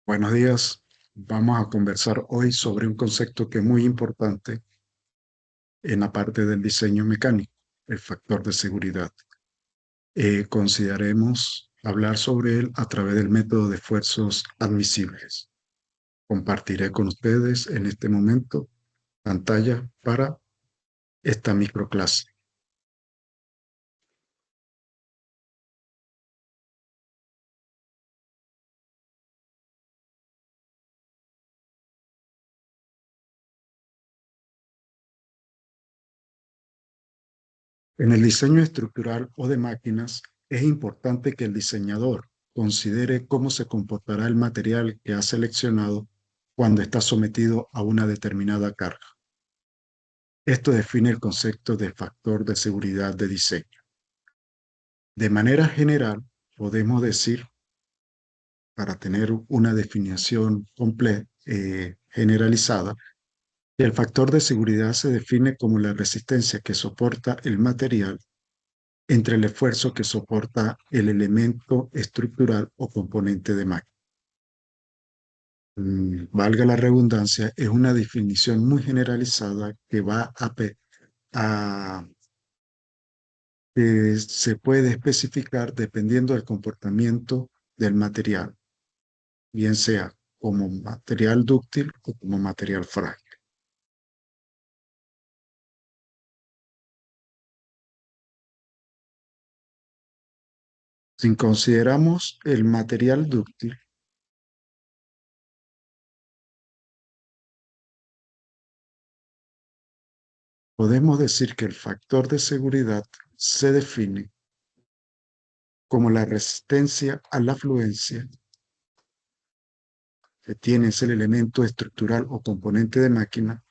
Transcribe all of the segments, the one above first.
Buenos días. Vamos a conversar hoy sobre un concepto que es muy importante en la parte del diseño mecánico, el factor de seguridad. Consideremos hablar sobre él a través del método de esfuerzos admisibles. Compartiré con ustedes en este momento pantalla para esta microclase. En el diseño estructural o de máquinas, es importante que el diseñador considere cómo se comportará el material que ha seleccionado cuando está sometido a una determinada carga. Esto define el concepto de factor de seguridad de diseño. De manera general, podemos decir, para tener una definición generalizada, que el factor de seguridad se define como la resistencia que soporta el material entre el esfuerzo que soporta el elemento estructural o componente de máquina. Valga la redundancia, es una definición muy generalizada que va a que se puede especificar dependiendo del comportamiento del material, bien sea como material dúctil o como material frágil. Si consideramos el material dúctil, podemos decir que el factor de seguridad se define como la resistencia a la fluencia que tiene el elemento estructural o componente de máquina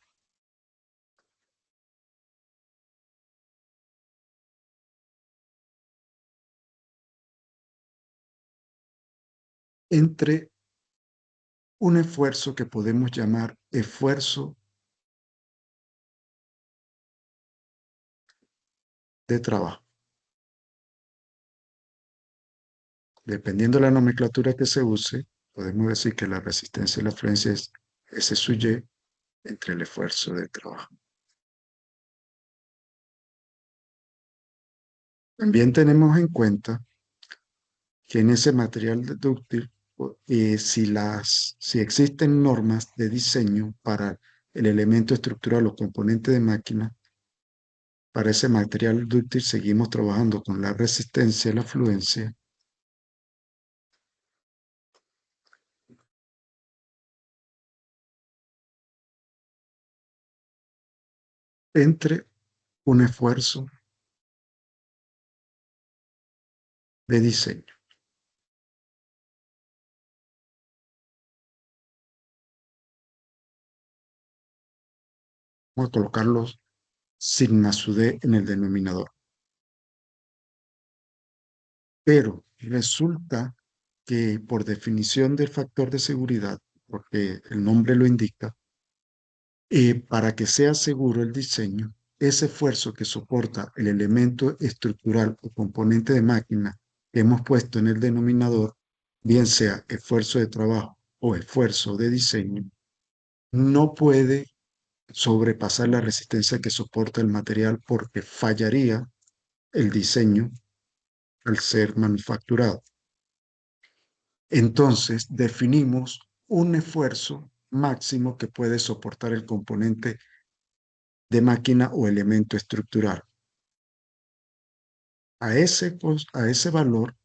entre un esfuerzo que podemos llamar esfuerzo de trabajo. Dependiendo de la nomenclatura que se use, podemos decir que la resistencia y la fluencia es S sub Y entre el esfuerzo de trabajo. También tenemos en cuenta que en ese material dúctil, si existen normas de diseño para el elemento estructural o componente de máquina, para ese material dúctil seguimos trabajando con la resistencia y la fluencia entre un esfuerzo de diseño. Vamos a colocarlos sigma sub D en el denominador. Pero resulta que por definición del factor de seguridad, porque el nombre lo indica, para que sea seguro el diseño, ese esfuerzo que soporta el elemento estructural o componente de máquina que hemos puesto en el denominador, bien sea esfuerzo de trabajo o esfuerzo de diseño, no puede sobrepasar la resistencia que soporta el material porque fallaría el diseño al ser manufacturado. Entonces, definimos un esfuerzo máximo que puede soportar el componente de máquina o elemento estructural. A ese valor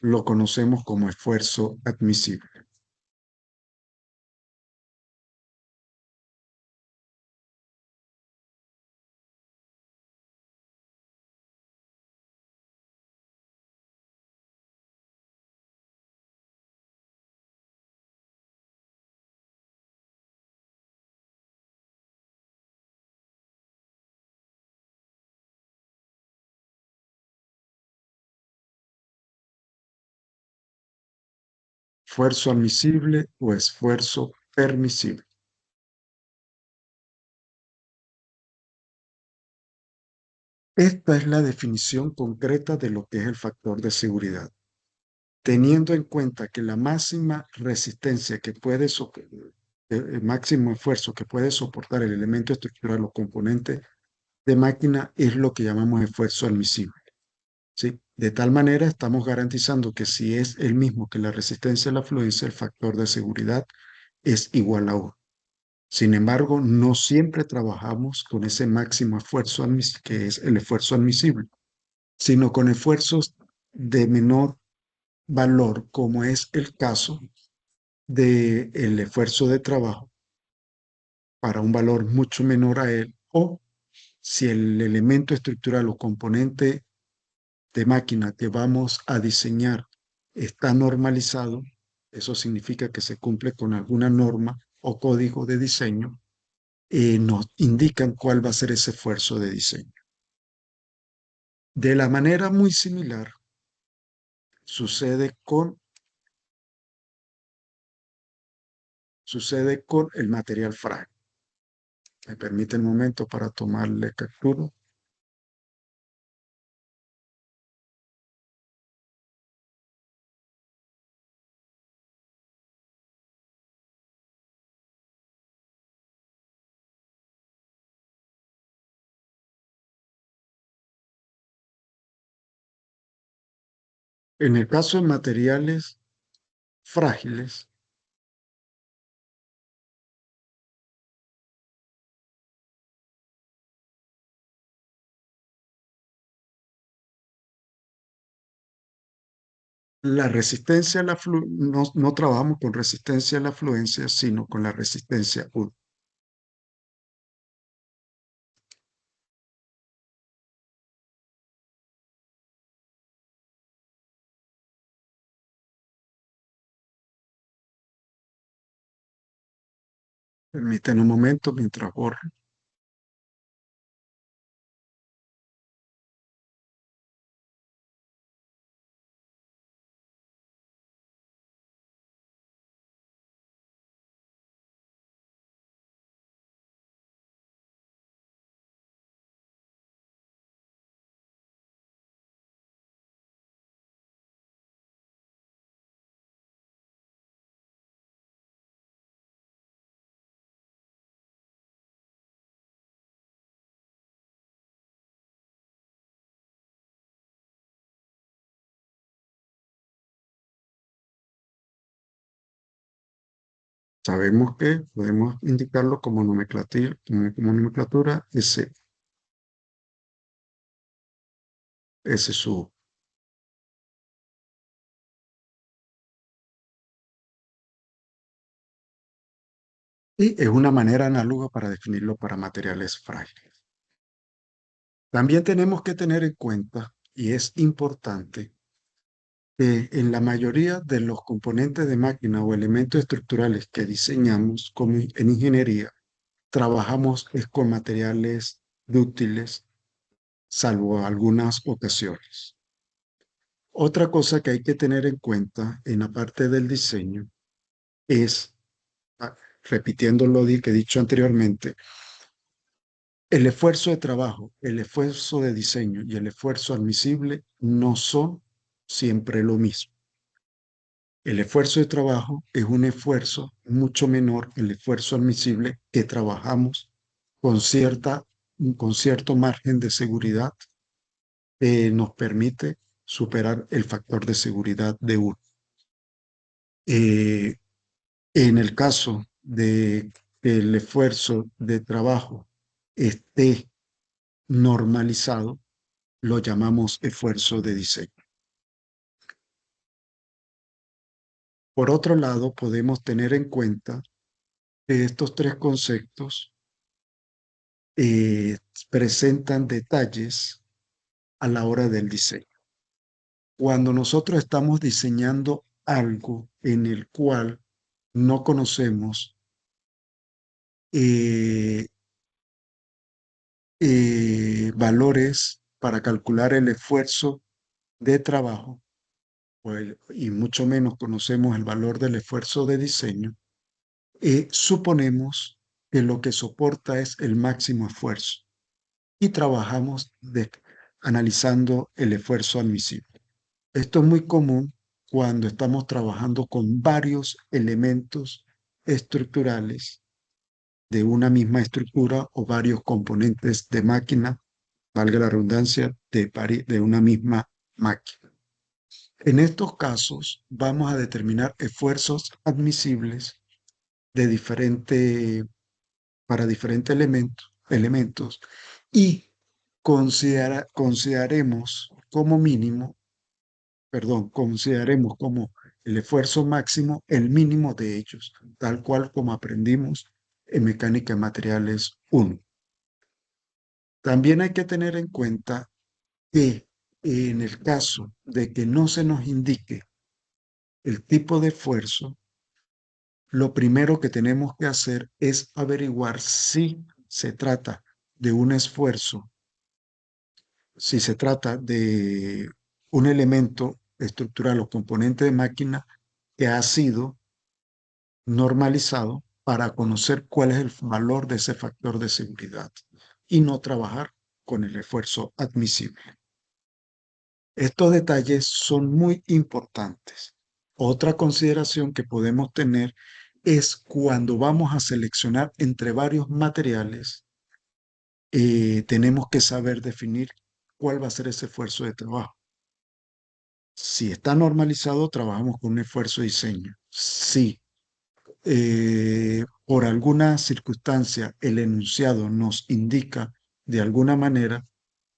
lo conocemos como esfuerzo admisible. Esfuerzo admisible o esfuerzo permisible. Esta es la definición concreta de lo que es el factor de seguridad. teniendo en cuenta que la máxima resistencia que puede el máximo esfuerzo que puede soportar el elemento estructural o componente de máquina es lo que llamamos esfuerzo admisible. ¿Sí? De tal manera estamos garantizando que si es el mismo que la resistencia a la fluencia, el factor de seguridad es igual a 1. Sin embargo, no siempre trabajamos con ese máximo esfuerzo que es el esfuerzo admisible, sino con esfuerzos de menor valor, como es el caso del esfuerzo de trabajo para un valor mucho menor a él, o si el elemento estructural o componente de máquina que vamos a diseñar está normalizado, eso significa que se cumple con alguna norma o código de diseño, nos indican cuál va a ser ese esfuerzo de diseño. De la manera muy similar sucede con el material frágil. Me permite un momento para tomarle captura. En el caso de materiales frágiles, la resistencia a no trabajamos con resistencia a la fluencia, sino con la resistencia U. Permiten un momento mientras borro. Sabemos que podemos indicarlo como nomenclatura S. S sub. Y es una manera análoga para definirlo para materiales frágiles. También tenemos que tener en cuenta, y es importante, que en la mayoría de los componentes de máquina o elementos estructurales que diseñamos como en ingeniería, trabajamos es con materiales dúctiles, salvo algunas ocasiones. Otra cosa que hay que tener en cuenta en la parte del diseño es, repitiendo lo que he dicho anteriormente, el esfuerzo de trabajo, el esfuerzo de diseño y el esfuerzo admisible no son siempre lo mismo. El esfuerzo de trabajo es un esfuerzo mucho menor el esfuerzo admisible que trabajamos con, con cierto margen de seguridad que nos permite superar el factor de seguridad de 1. Eh, en el caso de que el esfuerzo de trabajo esté normalizado, lo llamamos esfuerzo de diseño. Por otro lado, podemos tener en cuenta que estos tres conceptos eh, presentan detalles a la hora del diseño. Cuando nosotros estamos diseñando algo en el cual no conocemos eh, valores para calcular el esfuerzo de trabajo, y mucho menos conocemos el valor del esfuerzo de diseño, suponemos que lo que soporta es el máximo esfuerzo y trabajamos analizando el esfuerzo admisible. Esto es muy común cuando estamos trabajando con varios elementos estructurales de una misma estructura o varios componentes de máquina, valga la redundancia, de una misma máquina. En estos casos, vamos a determinar esfuerzos admisibles de para diferentes elementos y consideraremos como mínimo, consideraremos como el esfuerzo máximo el mínimo de ellos, tal cual como aprendimos en mecánica de materiales 1. También hay que tener en cuenta que en el caso de que no se nos indique el tipo de esfuerzo, lo primero que tenemos que hacer es averiguar si se trata de un esfuerzo, si se trata de un elemento estructural o componente de máquina que ha sido normalizado para conocer cuál es el valor de ese factor de seguridad y no trabajar con el esfuerzo admisible. Estos detalles son muy importantes. Otra consideración que podemos tener es cuando vamos a seleccionar entre varios materiales, tenemos que saber definir cuál va a ser ese esfuerzo de trabajo. Si está normalizado, trabajamos con un esfuerzo de diseño. Si por alguna circunstancia el enunciado nos indica de alguna manera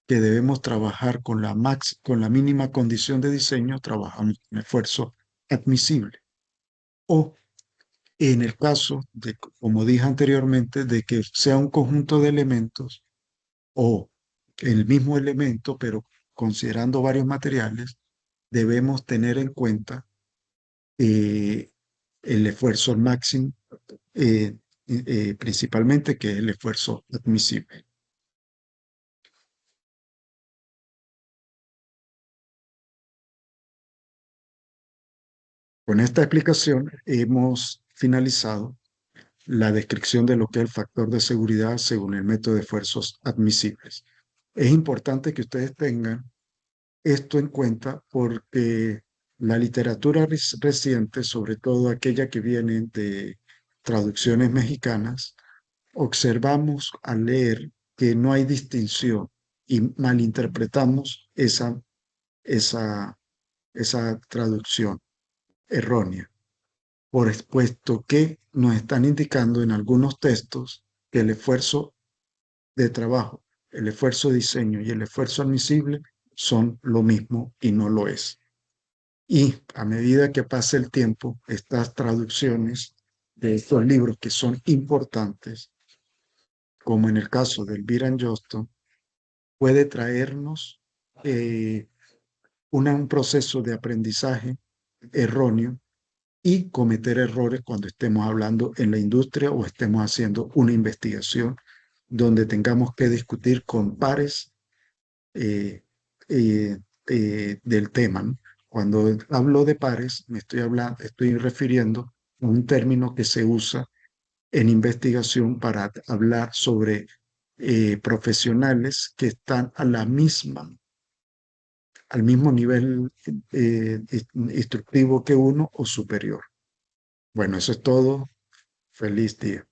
que debemos trabajar con la mínima condición de diseño, trabajamos con esfuerzo admisible. O en el caso de, como dije anteriormente, de que sea un conjunto de elementos o el mismo elemento, pero considerando varios materiales, debemos tener en cuenta eh, el esfuerzo máximo, principalmente, que es el esfuerzo admisible. Con esta explicación hemos finalizado la descripción de lo que es el factor de seguridad según el método de esfuerzos admisibles. Es importante que ustedes tengan esto en cuenta porque la literatura reciente, sobre todo aquella que viene de traducciones mexicanas, observamos al leer que no hay distinción y malinterpretamos esa, esa traducción errónea, puesto que nos están indicando en algunos textos que el esfuerzo de trabajo, el esfuerzo de diseño y el esfuerzo admisible son lo mismo y no lo es. Y a medida que pasa el tiempo, estas traducciones de estos libros que son importantes, como en el caso del Byron Johnston, puede traernos un proceso de aprendizaje erróneo y cometer errores cuando estemos hablando en la industria o estemos haciendo una investigación donde tengamos que discutir con pares eh, eh, del tema, ¿no? Cuando hablo de pares, estoy refiriendo a un término que se usa en investigación para hablar sobre profesionales que están al mismo nivel instructivo que uno o superior. Bueno, eso es todo. Feliz día.